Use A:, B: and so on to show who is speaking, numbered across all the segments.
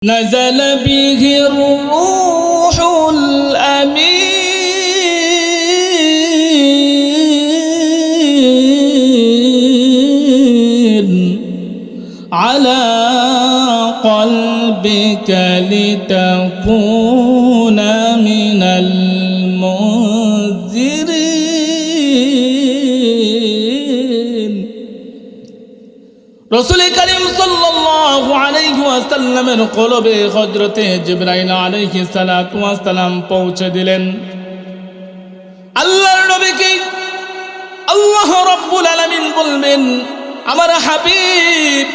A: نزل به الروح الأمين على قلبك لتكون من المنذرين رسول كريم صلى الله عليه وسلم কলবে হযরতে জিবরাইল আলাইহিস সালাতু ওয়াস সালাম পৌঁছে দিলেন। আল্লাহর নবীকে আল্লাহ রাব্বুল আলামিন বলবেন, আমার হাবিব,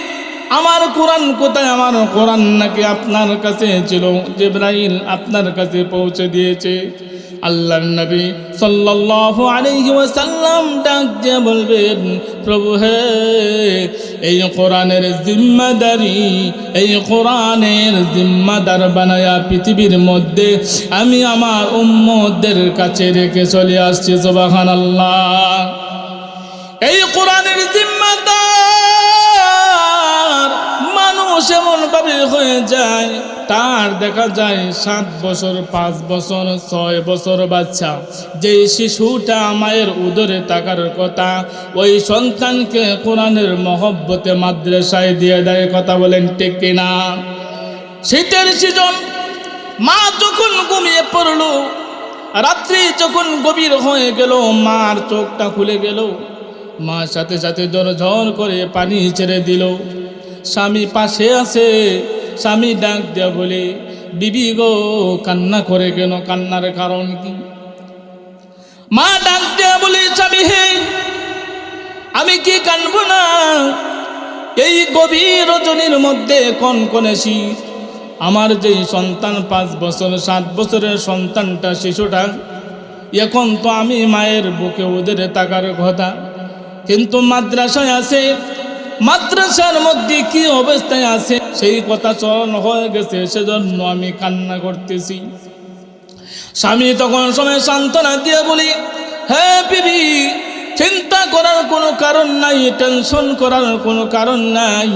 A: আমার কোরআন কোথায়? আমার কোরআন নাকি আপনার কাছে ছিল, জিবরাইল আপনার কাছে পৌঁছে দিয়েছে। আল্লাহর নবী সাল্লাল্লাহু আলাইহি ওয়াসাল্লাম ডাক দিয়ে বলবেন, প্রভু হে, এই কোরআনের জিম্মাদারি, এই কোরআনের জিম্মাদার বানায়া পৃথিবীর মধ্যে আমি আমার উম্মতদের কাছে রেখে চলে আসছি। সুবহানাল্লাহ। এই কোরআনের জিম্মাদার মানুষ এমন ভাবে হয়ে যায়, তার দেখা যায় 7 বছর, 5 বছর, 6 বছর বাচ্চা, যে শিশুটা মায়ের উদরে থাকার কথা, ওই সন্তানকে কোরআনের মহব্বতে মাদ্রাসায় দিয়ে দেয়। কথা বলেন ঠিক কিনা? শীতের সিজন, মা যখন ঘুমিয়ে পড়ল, রাত্রি যখন গভীর হয়ে গেল, মার চোখটা খুলে গেল, মা সাথে সাথে ঝরঝর করে পানি ছেড়ে দিল। স্বামী পাশে আছে, স্বামী ডাক দেয়া বলে, বিবি গো, কান্না করে কেন? কান্নার কারণ কি? মা ডাক দেয়া বলে, স্বামী হে, আমি কি কানবো না? এই গভীর রজনীর মধ্যে কনকনে শীত, আমার যেই সন্তান 5 বছর 7 বছরের সন্তানটা, শিশুটা, এখন তো আমি মায়ের বুকে ওদের থাকার কথা, কিন্তু মাদ্রাসায় আছে, মাদ্রাসার মধ্যে কি অবস্থায় আছে সেই কথা স্মরণ হয়ে গেছে, সেজন্য আমি কান্না করতেছি। স্বামী তখন সময় সান্ত্বনা দিয়ে বলি, হ্যাঁ বিবি, চিন্তা করার কোনো কারণ নাই, টেনশন করার কোনো কারণ নাই,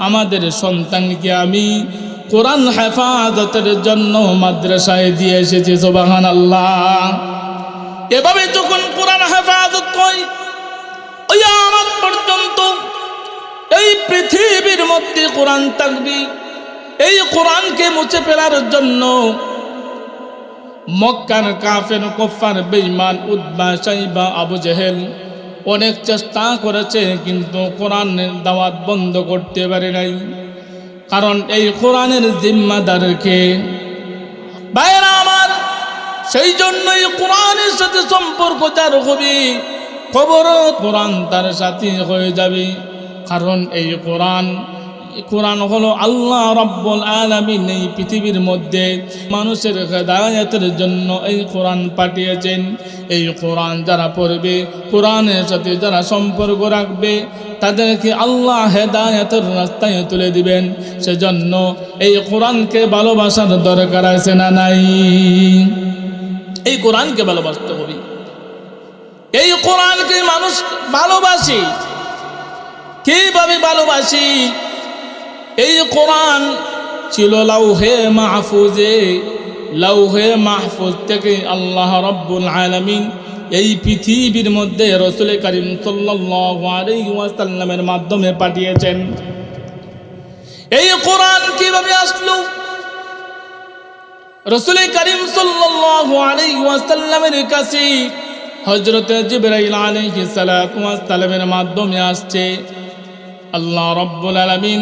A: আমাদের সন্তানকে আমি কোরআন হেফাজতের জন্য মাদ্রাসায় দিয়ে এসেছি। সুবহানাল্লাহ। এভাবে যখন কোরআন হেফাজত হয়, ওই আমার পর্যন্ত এই পৃথিবীর মধ্যে কোরআন থাকবে। এই কোরআনকে মুছে ফেলার জন্য মক্কার কাফের, কুফার, বেঈমান, উতবা, শাইবা, আবু জেহেল অনেক চেষ্টা করেছে, কিন্তু কোরআনের দাওয়াত বন্ধ করতে পারে নাই। কারণ এই কোরআনের জিম্মাদারকে ভাইরা আমার, সেই জন্যই কোরআনের সাথে সম্পর্ক যার হবে, খবরও কোরআন তার সাথে হয়ে যাবে। কারণ এই কোরআন হলো আল্লাহ রাব্বুল আলামিন এই পৃথিবীর মধ্যে মানুষের হেদায়েতের জন্য এই কোরআন পাঠিয়েছেন। এই কোরআন যারা পড়বে, কোরআনের সাথে যারা সম্পর্ক রাখবে, তাদেরকে আল্লাহ হেদায়েতের রাস্তায় তুলে দিবেন। সেজন্য এই কোরআনকে ভালোবাসার দরকার আছে না নাই? এই কোরআনকে ভালোবাসতে হবে। এই কোরআনকে মানুষ ভালোবাসে। কিভাবে ভালোবাসি? এই কোরআন ছিল লাউহে মাহফুজে, লাউহে মাহফুজ থেকে আল্লাহ রাব্বুল আলামিন এই পৃথিবীর মধ্যে রাসূল করিম সাল্লাল্লাহু আলাইহি ওয়াসাল্লামের মাধ্যমে পাঠিয়েছেন। এই কোরআন কিভাবে আসলো? রাসূল করিম সাল্লাল্লাহু আলাইহি ওয়াসাল্লামের কাছে হযরতে জিবরাইল আলাইহিস সালাতু ওয়াস সালামের মাধ্যমে আসছে। আল্লাহ রাব্বুল আলামিন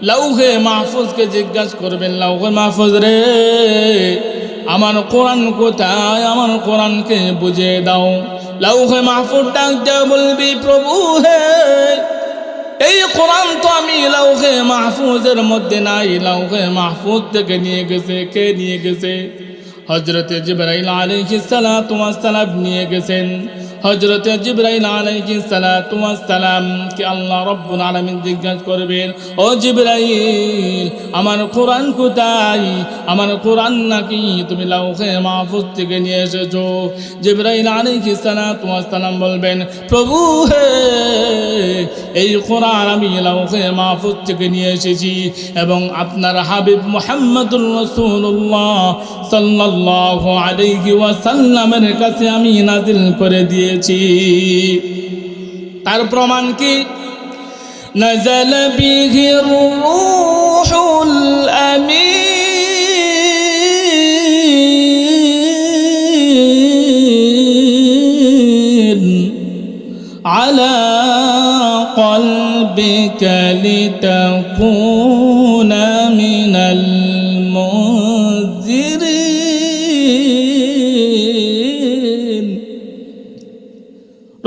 A: লাউহে মাহফুজকে জিজ্ঞাসা করবেন, লাউহে মাহফুজ রে, আমার কোরআন কোথায়? আমার কোরআনকে বুঝিয়ে দাও। লাউহে মাহফুজ ডাক দিয়ে বলবি, প্রভু হে, এই কোরআন তো আমি লাউহে মাহফুজের মধ্যে নাই। লাউহে মাহফুজ থেকে নিয়ে গেছে কে? নিয়ে গেছে হযরতে জিবরাইল আলাইহিস সালাতু ওয়াস সালাম নিয়ে গেছেন। হযরতে জিবরাইল আলাইহিস সালাতু ওয়াস সালাম কে আল্লাহ রাব্বুল আলামিন জিজ্ঞাসা করবেন, ও জিবরাইল, আমার কোরআন কোথায়? আমার কোরআন নাকি তুমি লাউহে মাহফুজ থেকে নিয়ে এসেছো? জিবরাইল আলাইহিস সালাতু ওয়াস সালাম বলবেন, প্রভু হে, এই কোরআন আমি লাউহে মাহফুজ থেকে নিয়ে এসেছি এবং আপনার হাবিব মুহাম্মদুর রাসূলুল্লাহ সাল্লাল্লাহু আলাইহি ওয়াসাল্লামের কাছে আমি নাজিল করে দিয়েছি। তার প্রমাণ কি? নাযাল বিহি রূহুল আমিন আলা কলবিকা লিতাকুনা মিনাল মুনজিরিন।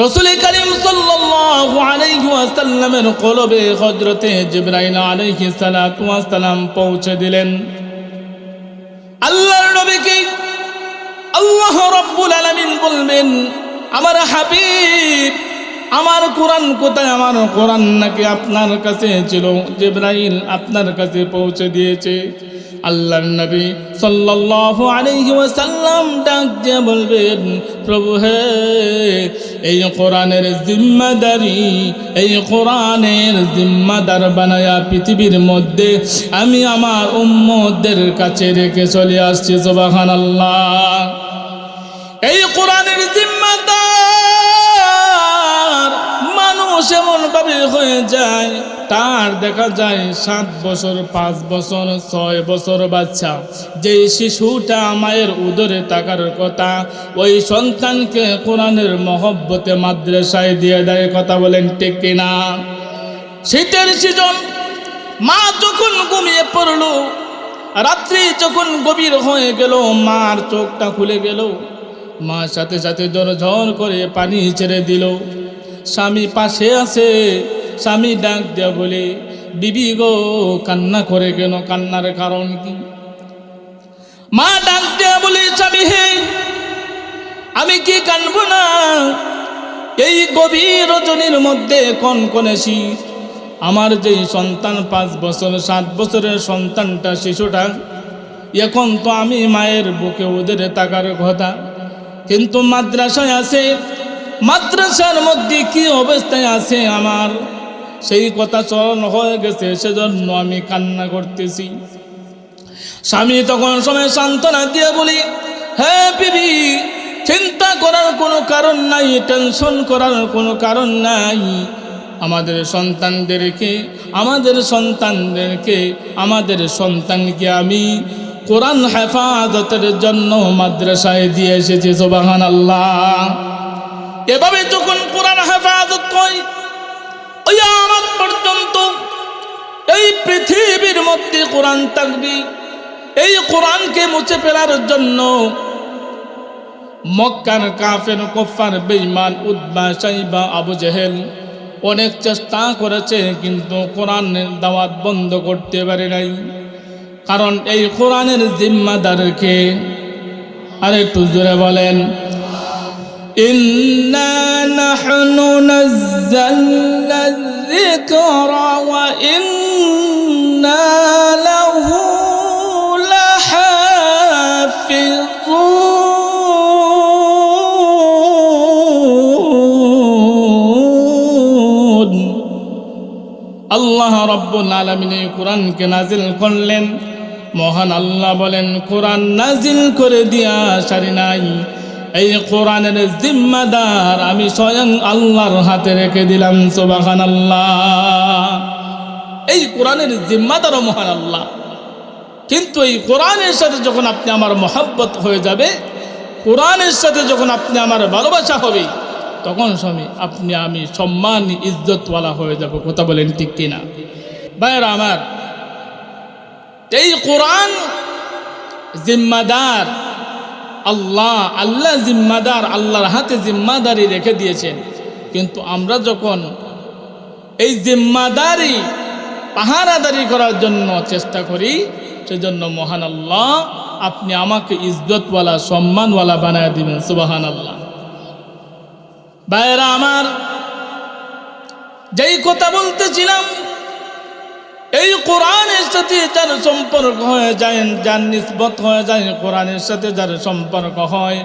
A: রাসূল করিম সাল্লাল্লাহু আলাইহি ওয়াসাল্লামের কলবে হযরতে জিবরাইল আলাইহিস সালাতু ওয়াস সালাম পৌঁছে দিলেন। আল্লাহর নবীকে আল্লাহ রাব্বুল আলামিন বলবেন, আমার হাবিব, আমার কোরআন কোথায়? আমার কোরআন নাকি আপনার কাছে ছিল, জিবরাইল আপনার কাছে পৌঁছে দিয়েছে। আল্লাহর নবী সাল্লাল্লাহু আলাইহি ওয়াসাল্লাম ডাক দিয়ে বলবেন, প্রভু হে, এই কোরআনের জিম্মাদারি, এই কোরআনের জিম্মাদার বানায়া পৃথিবীর মধ্যে আমি আমার উম্মতদের কাছে রেখে চলে আসছি। সুবহানাল্লাহ। এই কোরআনের জিম্মাদার মানুষ এমন ভাবে হয়ে যায়, তার দেখা যায় 7 বছর, 5 বছর, 6 বছর বাচ্চা, যে শিশুটা মায়ের উদরে থাকার কথা, ওই সন্তানকে কোরআনের মহব্বতে মাদ্রাসায় দিয়ে দেয়। কথা বলেন ঠিক কিনা? শীতের সিজন, মা যখন ঘুমিয়ে পড়ল, রাত্রি যখন গভীর হয়ে গেল, মার চোখটা খুলে গেল, মা সাথে সাথে ঝরঝর করে পানি ছেড়ে দিল। স্বামী পাশে আছে, স্বামী ডাক দেয়া বলে, বিবি গো, কান্না করে কেন? কান্নার কারণ কি? মা ডাক দেয়া বলে, স্বামী হে, আমি কি কানবো না? এই গভীর রজনীর মধ্যে কনকনে শীত, আমার যেই সন্তান 5 বছর 7 বছরের সন্তানটা, শিশুটা, এখন তো আমি মায়ের বুকে ওদের থাকার কথা, কিন্তু মাদ্রাসায় আছে, মাদ্রাসার মধ্যে কি অবস্থায় আছে আমার, সেই কথা স্মরণ হয়ে গেছে, সেজন্য আমি কান্না করতেছি। স্বামী তখন সময় সান্ত্বনা দিয়ে বলি, হ্যাঁ বিবি, চিন্তা করার কোনো কারণ নাই, টেনশন করার কোনো কারণ নাই। আমাদের সন্তানকে আমি কোরআন হেফাজতের জন্য মাদ্রাসায় দিয়ে এসেছি। সুবহানাল্লাহ। এভাবে যখন কোরআন হেফাজত হয়, ওই আমার পর্যন্ত এই পৃথিবীর মধ্যে কোরআন থাকবে। এই কোরআনকে মুছে ফেলার জন্য মক্কার কাফের, কুফার, বেঈমান, উতবা, শাইবা, আবু জেহেল অনেক চেষ্টা করেছে, কিন্তু কোরআনের দাওয়াত বন্ধ করতে পারে নাই। কারণ এই কোরআনের জিম্মাদারকে, আরে একটু জোরে বলেন, ইন্না নাহনু নাযালনা যিকরা ওয়া ইন্না লাহু লাহাফিজুন। আল্লাহ রাব্বুল আলামিন এই কোরআনকে নাজিল করলেন। মহান আল্লাহ বলেন, কোরআন নাজিল করে দিয়া সারি নাই, এই কোরআনের জিম্মাদার আমি স্বয়ং আল্লাহর হাতে রেখে দিলাম। সুবহানাল্লাহ। এই কোরআনের জিম্মাদারও মহান আল্লাহ। কিন্তু এই কোরআনের সাথে যখন আপনি আমার মহব্বত হয়ে যাবে, কোরআনের সাথে যখন আপনি আমার ভালোবাসা হবে, তখন স্বামী আপনি আমি সম্মান ইজ্জতওয়ালা হয়ে যাব। কথা বলেন ঠিক কিনা? ভাইরা আমার, এই কোরআন জিম্মাদার আল্লাহ জিম্মাদার, আল্লাহর হাতে জিম্মাদারি রেখে দিয়েছেন। কিন্তু আমরা যখন এই জিম্মাদারি পাহারাদারি করার জন্য চেষ্টা করি, সেজন্য মহান আল্লাহ আপনি আমাকে ইজ্জতওয়ালা, সম্মানওয়ালা বানায় দিবেন। সুবহানাল্লাহ। ভাইরা আমার, যেই কথা বলতেছিলাম, এই কোরআনের সাথে যার সম্পর্ক হয়ে যায়, যার নিসবত হয়ে যায় কোরআনের সাথে যার সম্পর্ক হয়,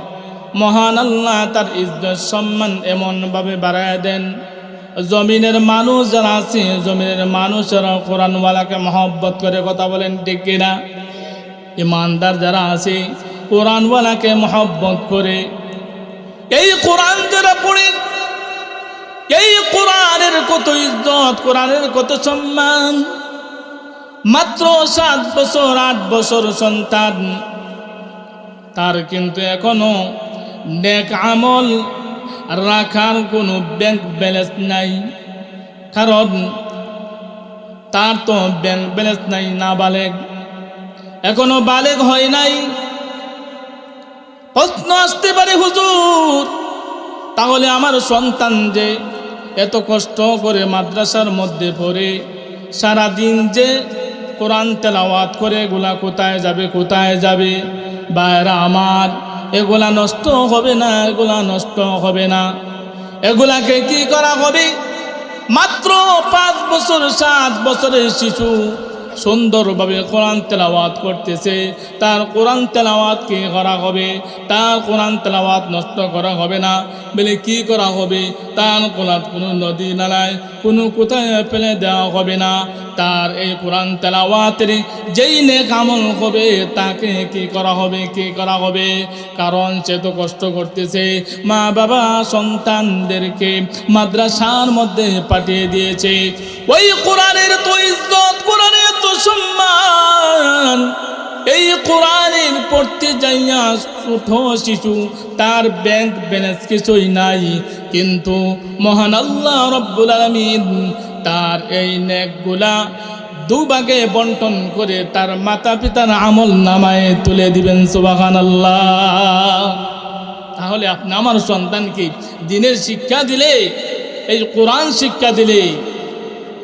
A: মহান আল্লাহ তার ইজ্জত সম্মান এমনভাবে বাড়ায় দেন, জমিনের মানুষ যারা আছে, জমিনের মানুষেরা কোরআনওয়ালাকে মহব্বত করে। কথা বলেন ঠিক কিনা? ইমানদার যারা আছে কোরআনওয়ালাকে মহব্বত করে। এই কোরআন যারা পড়ে, এই কোরআনের কত ইজ্জত, কোরআনের কত সম্মান। মাত্র 7 বছর 8 বছর সন্তান, তার কিন্তু এখনো নেক আমল রাখার কোনো ব্যাংক ব্যালেন্স নাই, কারণ তার তো ব্যাংক ব্যালেন্স নাই, না বালেগ, এখনো বালেগ হয় নাই। প্রশ্ন আসতে পারে, হুজুর তাহলে আমার সন্তান যে এত কষ্ট করে মাদ্রাসার মধ্যে পড়ে, সারাদিন যে কোরআন তেলাওয়াত করে, এগুলা কোথায় যাবে, কোথায় যাবে? ভাইরা আমার, এগুলা নষ্ট হবে না, এগুলা নষ্ট হবে না। এগুলাকে কি করা হবে? মাত্র 5 বছর 7 বছরের শিশু সুন্দরভাবে কোরআন তেলাওয়াত করতেছে, তার কোরআন তেলাওয়াত কি করা হবে? তার কোরআন তেলাওয়াত নষ্ট করা হবে না বলে কি করা হবে? তার কোরআন কোনো নদী নালায় কোনো কোথায় ফেলে দেওয়া হবে না। তার এই কোরআন তেলাওয়াতের যেই নেক আমল হবে তাকে কি করা হবে? কি করা হবে? কারণ সে তো কষ্ট করতেছে, মা বাবা সন্তানদেরকে মাদ্রাসার মধ্যে পাঠিয়ে দিয়েছে। ওই কোরআনের তো ইজ্জত, কোরআনের তো সম্মান। এই কোরআনের পড়তে যাইয়া ছোট শিশু, তার ব্যাংক ব্যালেন্স কিছুই নাই, কিন্তু মহান আল্লাহ রব্বুল আলামিন তার এই নেকগুলা 2 ভাগে বন্টন করে তার মাতা পিতার আমল নামায় তুলে দিবেন। সুবহানাল্লাহ। তাহলে আপনি আমার সন্তানকে দ্বীনের শিক্ষা দিলে, এই কোরআন শিক্ষা দিলে,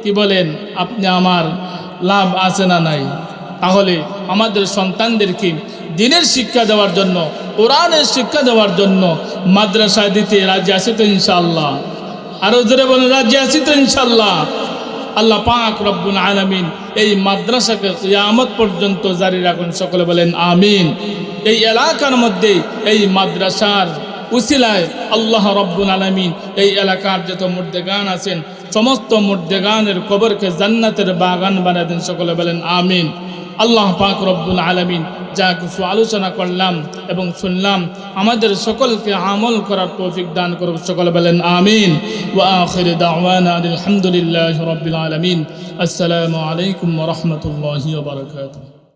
A: কি বলেন, আপনি আমার লাভ আছে না নাই? তাহলে আমাদের সন্তানদেরকে দ্বীনের শিক্ষা দেওয়ার জন্য, কোরআনের শিক্ষা দেওয়ার জন্য মাদ্রাসায় দিতে রাজি আছি তো ইনশাআল্লাহ? আরো জোরে বলেন, রাজি আছি তো ইনশাআল্লাহ? আল্লাহ পাক রব্বুল আলামিন এই মাদ্রাসাকে কিয়ামত পর্যন্ত জারি রাখুন। সকলে বলেন আমিন। এই এলাকার মধ্যে এই মাদ্রাসার উসিলায় আল্লাহ রব্বুল আলামিন এই এলাকার যত মুর্দেগান আছেন, সমস্ত মুর্দেগানের কবরকে জান্নাতের বাগান বানিয়ে দেন। সকলে বলেন আমিন। আল্লাহ পাক রব্বুল আলামিন যা কিছু আলোচনা করলাম এবং শুনলাম, আমাদের সকলকে আমল করার তৌফিক দান করুন। সকলে বলেন আমিন। ওয়া আখির দাওয়ানা আলহামদুলিল্লাহি রাব্বিল আলামিন। আসসালামু আলাইকুম ওয়া রাহমাতুল্লাহি ওয়া বারাকাতুহু।